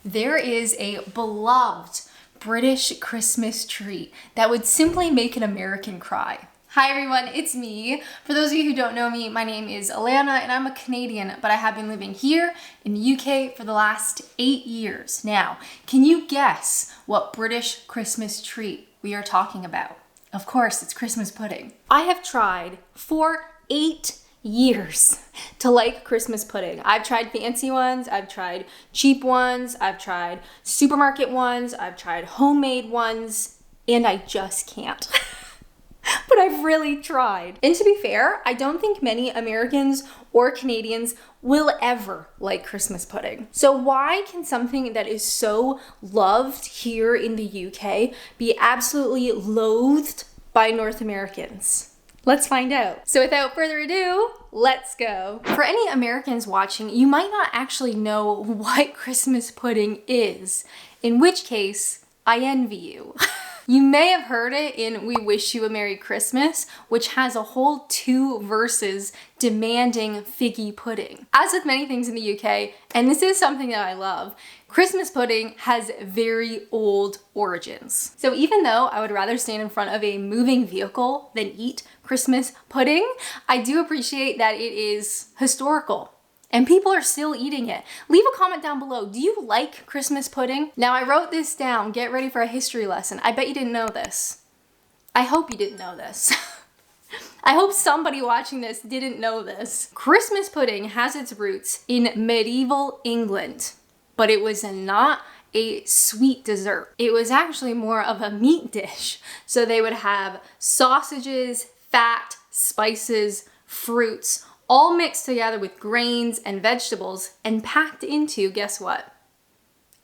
there is a beloved British Christmas treat that would simply make an American cry. Hi everyone, it's me. For those of you who don't know me, my name is Alanna and I'm a Canadian, but I have been living here in the UK for the last 8 years. Now, can you guess what British Christmas treat we are talking about? Of course, it's Christmas pudding. I have tried for 8 years to like Christmas pudding. I've tried fancy ones, I've tried cheap ones, I've tried supermarket ones, I've tried homemade ones, and I just can't. But I've really tried. And to be fair, I don't think many Americans or Canadians will ever like Christmas pudding. So why can something that is so loved here in the UK be absolutely loathed by North Americans? Let's find out. So without further ado, let's go. For any Americans watching, you might not actually know what Christmas pudding is, in which case, I envy you. You may have heard it in We Wish You a Merry Christmas, which has a whole 2 verses demanding figgy pudding. As with many things in the UK, and this is something that I love, Christmas pudding has very old origins. So even though I would rather stand in front of a moving vehicle than eat Christmas pudding, I do appreciate that it is historical. And people are still eating it. Leave a comment down below. Do you like Christmas pudding? Now I wrote this down. Get ready for a history lesson. I bet you didn't know this. I hope you didn't know this. I hope somebody watching this didn't know this. Christmas pudding has its roots in medieval England, but it was not a sweet dessert. It was actually more of a meat dish. So they would have sausages, fat, spices, fruits, all mixed together with grains and vegetables and packed into, guess what?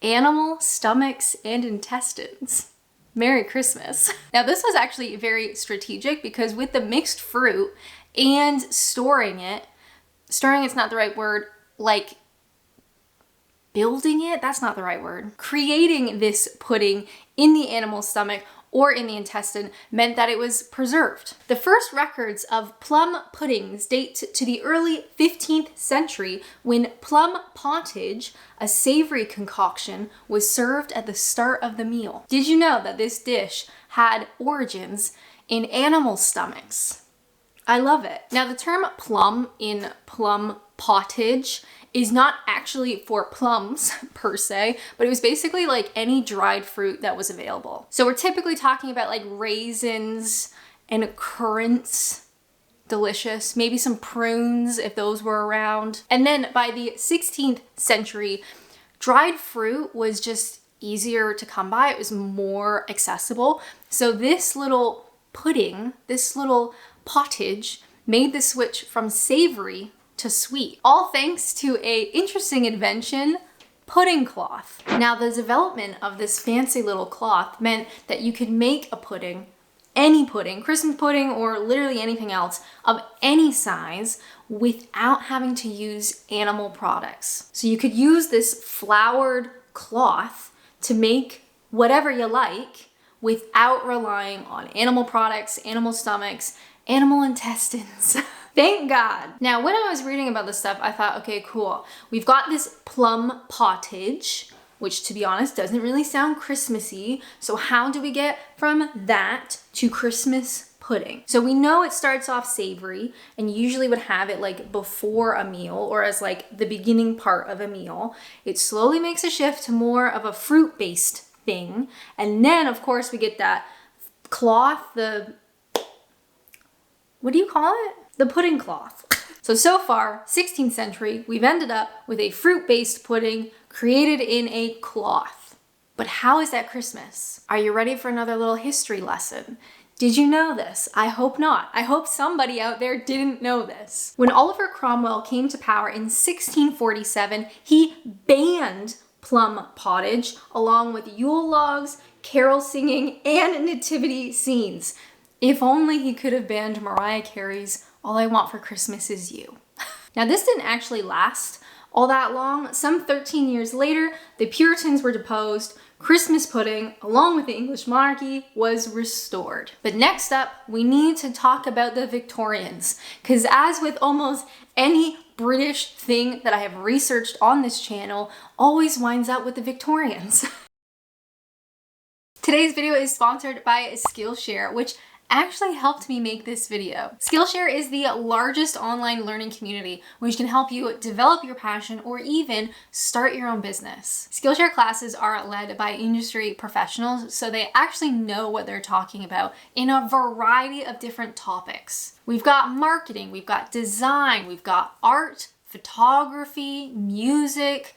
Animal stomachs and intestines. Merry Christmas. Now this was actually very strategic because with the mixed fruit and storing it's not the right word, like building it, that's not the right word. Creating this pudding in the animal stomach or in the intestine meant that it was preserved. The first records of plum puddings date to the early 15th century when plum pottage, a savory concoction, was served at the start of the meal. Did you know that this dish had origins in animal stomachs? I love it. Now the term plum in plum pottage is not actually for plums per se, but it was basically like any dried fruit that was available. So we're typically talking about like raisins and currants, delicious, maybe some prunes if those were around. And then by the 16th century, dried fruit was just easier to come by. It was more accessible. So this little pudding, this little pottage made the switch from savory to sweet, all thanks to a interesting invention, pudding cloth. Now the development of this fancy little cloth meant that you could make a pudding, any pudding, Christmas pudding or literally anything else of any size without having to use animal products. So you could use this floured cloth to make whatever you like without relying on animal products, animal stomachs, animal intestines. Thank God. Now, when I was reading about this stuff, I thought, okay, cool. We've got this plum pottage, which to be honest, doesn't really sound Christmassy. So how do we get from that to Christmas pudding? So we know it starts off savory and usually would have it like before a meal or as like the beginning part of a meal. It slowly makes a shift to more of a fruit-based thing. And then of course we get that cloth, what do you call it? The pudding cloth. So far, 16th century, we've ended up with a fruit-based pudding created in a cloth. But how is that Christmas? Are you ready for another little history lesson? Did you know this? I hope not. I hope somebody out there didn't know this. When Oliver Cromwell came to power in 1647, he banned plum pottage along with Yule logs, carol singing, and nativity scenes. If only he could have banned Mariah Carey's All I Want for Christmas Is You. Now this didn't actually last all that long. Some 13 years later, the Puritans were deposed, Christmas pudding, along with the English monarchy, was restored. But next up, we need to talk about the Victorians, because as with almost any British thing that I have researched on this channel always winds up with the Victorians. Today's video is sponsored by Skillshare, which actually helped me make this video. Skillshare is the largest online learning community which can help you develop your passion or even start your own business. Skillshare classes are led by industry professionals, so they actually know what they're talking about in a variety of different topics. We've got marketing, we've got design, we've got art, photography, music,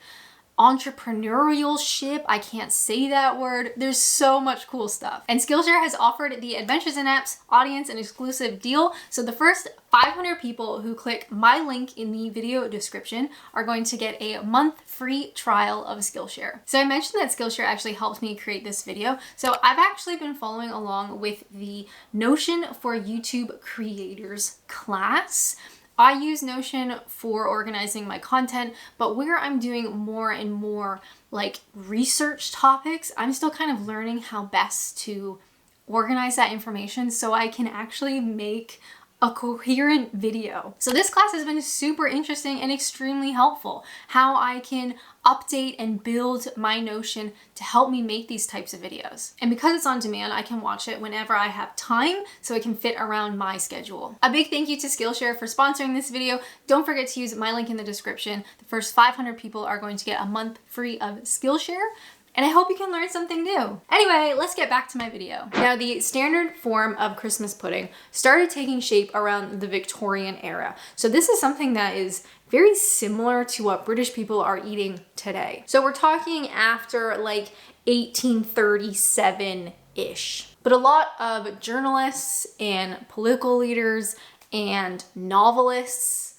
entrepreneurship, I can't say that word. There's so much cool stuff. And Skillshare has offered the Adventures in Apps audience an exclusive deal. So the first 500 people who click my link in the video description are going to get a month free trial of Skillshare. So I mentioned that Skillshare actually helped me create this video. So I've actually been following along with the Notion for YouTube Creators class. I use Notion for organizing my content, but where I'm doing more and more like research topics, I'm still kind of learning how best to organize that information so I can actually make a coherent video. So this class has been super interesting and extremely helpful. How I can update and build my Notion to help me make these types of videos. And because it's on demand, I can watch it whenever I have time so it can fit around my schedule. A big thank you to Skillshare for sponsoring this video. Don't forget to use my link in the description. The first 500 people are going to get a month free of Skillshare. And I hope you can learn something new. Anyway, let's get back to my video. Now, the standard form of Christmas pudding started taking shape around the Victorian era. So this is something that is very similar to what British people are eating today. So we're talking after like 1837-ish. But a lot of journalists and political leaders and novelists,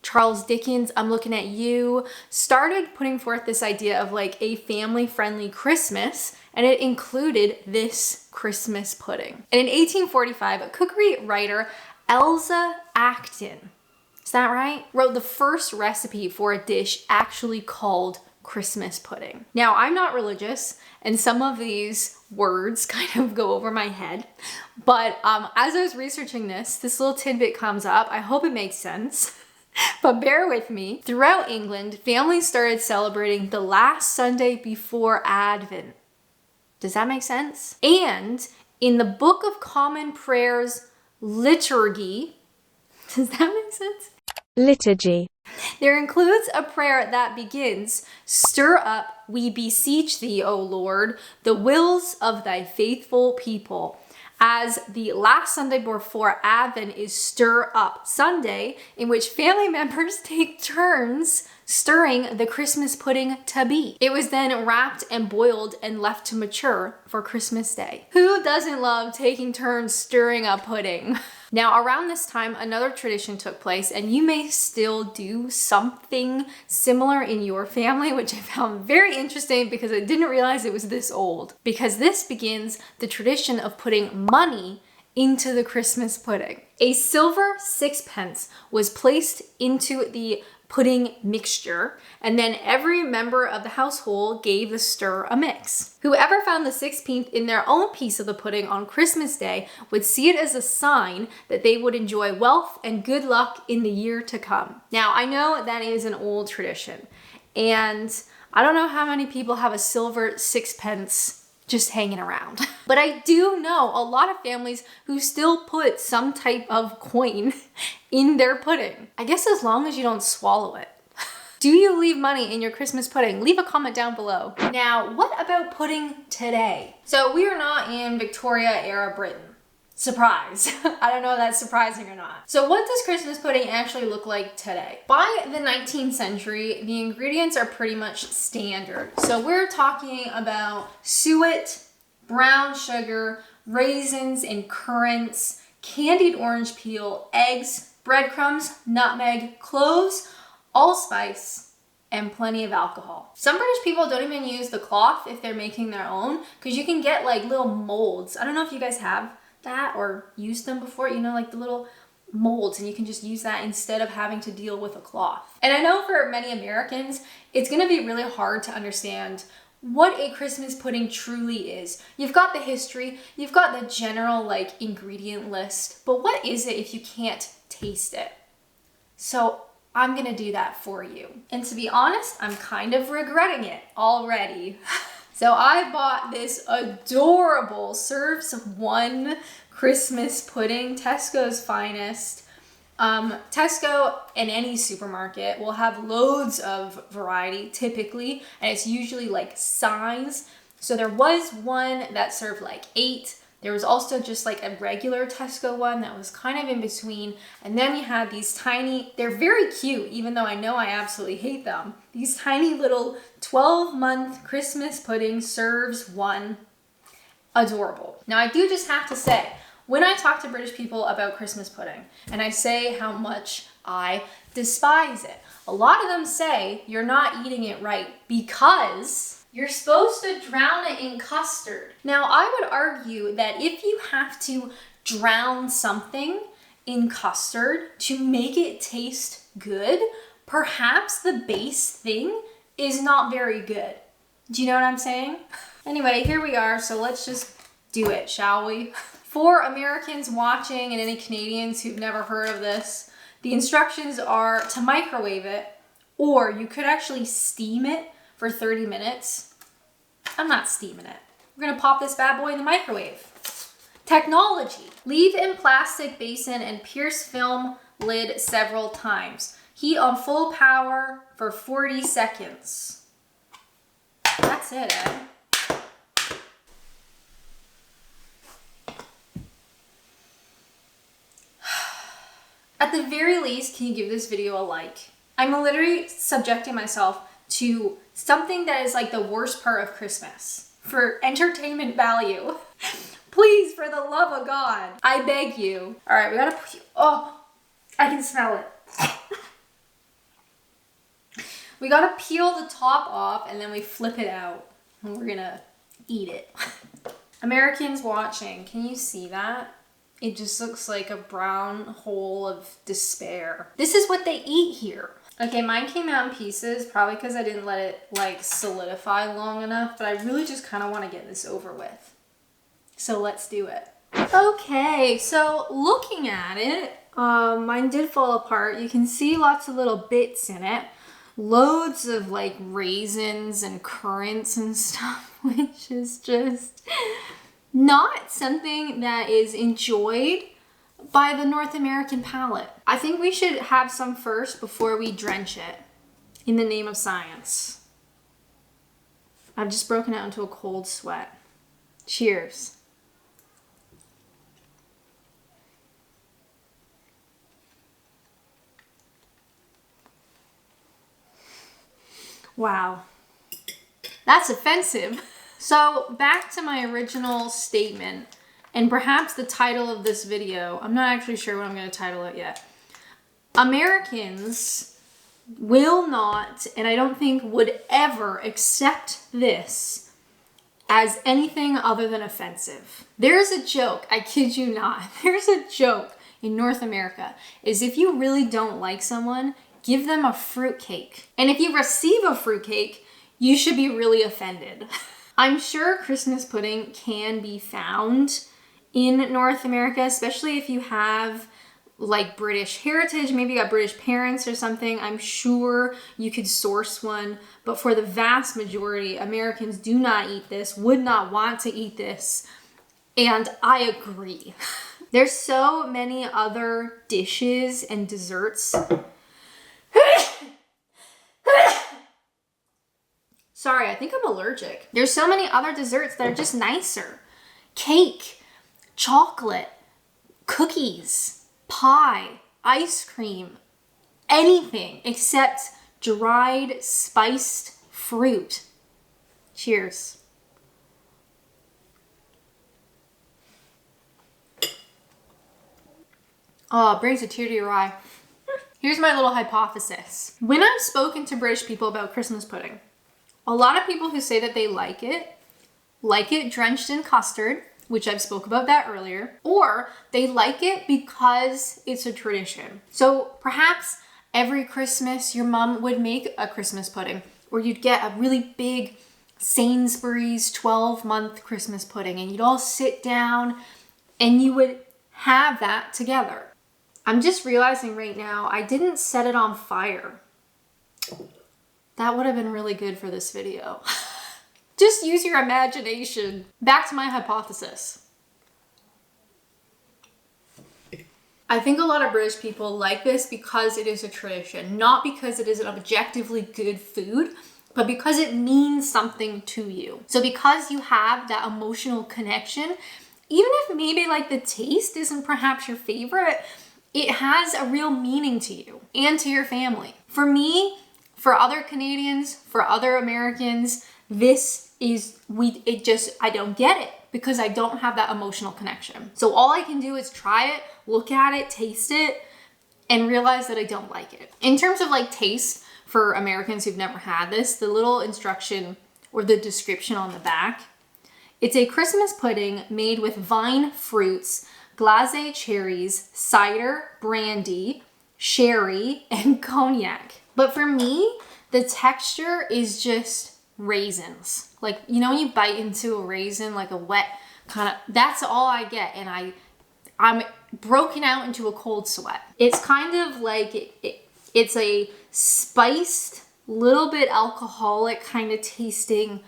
Charles Dickens, I'm looking at you, started putting forth this idea of like a family-friendly Christmas, and it included this Christmas pudding. And in 1845, a cookery writer, Elsa Acton, is that right? Wrote the first recipe for a dish actually called Christmas pudding. Now, I'm not religious, and some of these words kind of go over my head, but as I was researching this little tidbit comes up. I hope it makes sense. But bear with me. Throughout England, families started celebrating the last Sunday before Advent. Does that make sense? And in the Book of Common Prayer's liturgy, does that make sense? Liturgy. There includes a prayer that begins, "Stir up, we beseech thee, O Lord, the wills of thy faithful people," as the last Sunday before Advent is Stir Up Sunday, in which family members take turns stirring the Christmas pudding to be. It was then wrapped and boiled and left to mature for Christmas Day. Who doesn't love taking turns stirring a pudding? Now, around this time, another tradition took place, and you may still do something similar in your family, which I found very interesting because I didn't realize it was this old. Because this begins the tradition of putting money into the Christmas pudding. A silver sixpence was placed into the pudding mixture, and then every member of the household gave the stir a mix. Whoever found the 16th in their own piece of the pudding on Christmas Day would see it as a sign that they would enjoy wealth and good luck in the year to come. Now, I know that is an old tradition, and I don't know how many people have a silver sixpence just hanging around. But I do know a lot of families who still put some type of coin in their pudding. I guess as long as you don't swallow it. Do you leave money in your Christmas pudding? Leave a comment down below. Now, what about pudding today? So we are not in Victoria era Britain. Surprise. I don't know if that's surprising or not. So what does Christmas pudding actually look like today? By the 19th century, the ingredients are pretty much standard. So we're talking about suet, brown sugar, raisins and currants, candied orange peel, eggs, breadcrumbs, nutmeg, cloves, allspice, and plenty of alcohol. Some British people don't even use the cloth if they're making their own, because you can get like little molds. I don't know if you guys have that or used them before, you know, like the little molds, and you can just use that instead of having to deal with a cloth. And I know for many Americans, it's gonna be really hard to understand what a Christmas pudding truly is. You've got the history, you've got the general like ingredient list, but what is it if you can't taste it? So I'm gonna do that for you. And to be honest, I'm kind of regretting it already. So I bought this adorable Serves One Christmas pudding, Tesco's finest. Tesco and any supermarket will have loads of variety typically, and it's usually like size. So there was one that served like 8. There was also just like a regular Tesco one that was kind of in between. And then you had these tiny, they're very cute, even though I know I absolutely hate them. These tiny little 12-month Christmas pudding Serves One. Adorable. Now I do just have to say, when I talk to British people about Christmas pudding and I say how much I despise it, a lot of them say you're not eating it right because you're supposed to drown it in custard. Now, I would argue that if you have to drown something in custard to make it taste good, perhaps the base thing is not very good. Do you know what I'm saying? Anyway, here we are, so let's just do it, shall we? For Americans watching and any Canadians who've never heard of this, the instructions are to microwave it, or you could actually steam it for 30 minutes. I'm not steaming it. We're gonna pop this bad boy in the microwave. Technology. Leave in plastic basin and pierce film lid several times. Heat on full power for 40 seconds. That's it, eh? At the very least, can you give this video a like? I'm literally subjecting myself to something that is like the worst part of Christmas for entertainment value. Please, for the love of God, I beg you. All right, we gotta, oh, I can smell it. We gotta peel the top off and then we flip it out and we're gonna eat it. Americans watching, can you see that? It just looks like a brown hole of despair. This is what they eat here. Okay, mine came out in pieces, probably because I didn't let it like solidify long enough, but I really just kind of want to get this over with. So let's do it. Okay, so looking at it, mine did fall apart. You can see lots of little bits in it. Loads of like raisins and currants and stuff, which is just not something that is enjoyed by the North American palate. I think we should have some first before we drench it in the name of science. I've just broken out into a cold sweat. Cheers. Wow, that's offensive. So back to my original statement, and perhaps the title of this video, I'm not actually sure what I'm going to title it yet. Americans will not, and I don't think would ever accept this as anything other than offensive. There's a joke, I kid you not, there's a joke in North America, is if you really don't like someone, give them a fruitcake. And if you receive a fruitcake, you should be really offended. I'm sure Christmas pudding can be found in North America, especially if you have like British heritage, maybe you got British parents or something. I'm sure you could source one, but for the vast majority, Americans do not eat this, would not want to eat this, and I agree. There's so many other dishes and desserts. Sorry, I think I'm allergic. There's so many other desserts that are just nicer. Cake, chocolate, cookies, pie, ice cream, anything except dried, spiced fruit. Cheers. Oh, it brings a tear to your eye. Here's my little hypothesis. When I've spoken to British people about Christmas pudding, a lot of people who say that they like it drenched in custard, which I've spoke about that earlier, or they like it because it's a tradition. So perhaps every Christmas your mom would make a Christmas pudding, or you'd get a really big Sainsbury's 12-month Christmas pudding and you'd all sit down and you would have that together. I'm just realizing right now, I didn't set it on fire. That would have been really good for this video. Just use your imagination. Back to my hypothesis. I think a lot of British people like this because it is a tradition, not because it is an objectively good food, but because it means something to you. So because you have that emotional connection, even if maybe like the taste isn't perhaps your favorite, it has a real meaning to you and to your family. For me, for other Canadians, for other Americans, I don't get it because I don't have that emotional connection. So all I can do is try it, look at it, taste it, and realize that I don't like it. In terms of like taste, for Americans who've never had this, the little instruction or the description on the back, it's a Christmas pudding made with vine fruits, glacé cherries, cider, brandy, sherry, and cognac. But for me, the texture is just raisins. Like, you know when you bite into a raisin, like a wet kind of, that's all I get. And I'm broken out into a cold sweat. It's kind of like, it's a spiced, little bit alcoholic kind of tasting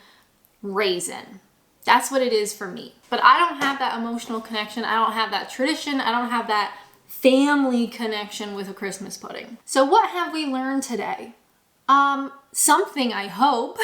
raisin. That's what it is for me. But I don't have that emotional connection. I don't have that tradition. I don't have that family connection with a Christmas pudding. So what have we learned today? Something, I hope.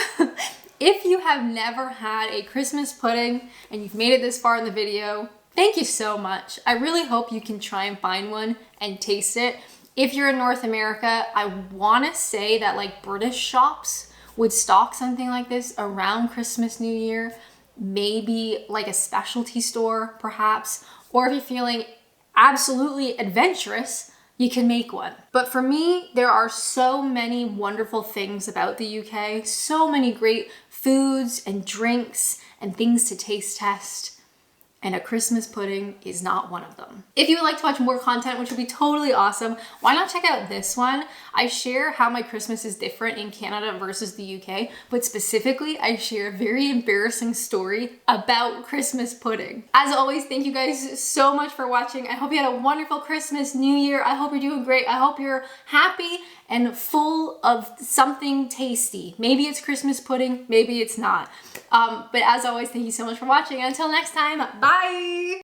If you have never had a Christmas pudding and you've made it this far in the video, thank you so much. I really hope you can try and find one and taste it. If you're in North America, I want to say that like British shops would stock something like this around Christmas, New Year, maybe like a specialty store perhaps, or if you're feeling absolutely adventurous, you can make one. But for me, there are so many wonderful things about the UK, so many great foods and drinks and things to taste test. And a Christmas pudding is not one of them. If you would like to watch more content, which would be totally awesome, why not check out this one? I share how my Christmas is different in Canada versus the UK, but specifically I share a very embarrassing story about Christmas pudding. As always, thank you guys so much for watching. I hope you had a wonderful Christmas, New Year. I hope you're doing great. I hope you're happy and full of something tasty. Maybe it's Christmas pudding, maybe it's not. But as always, thank you so much for watching. Until next time, bye!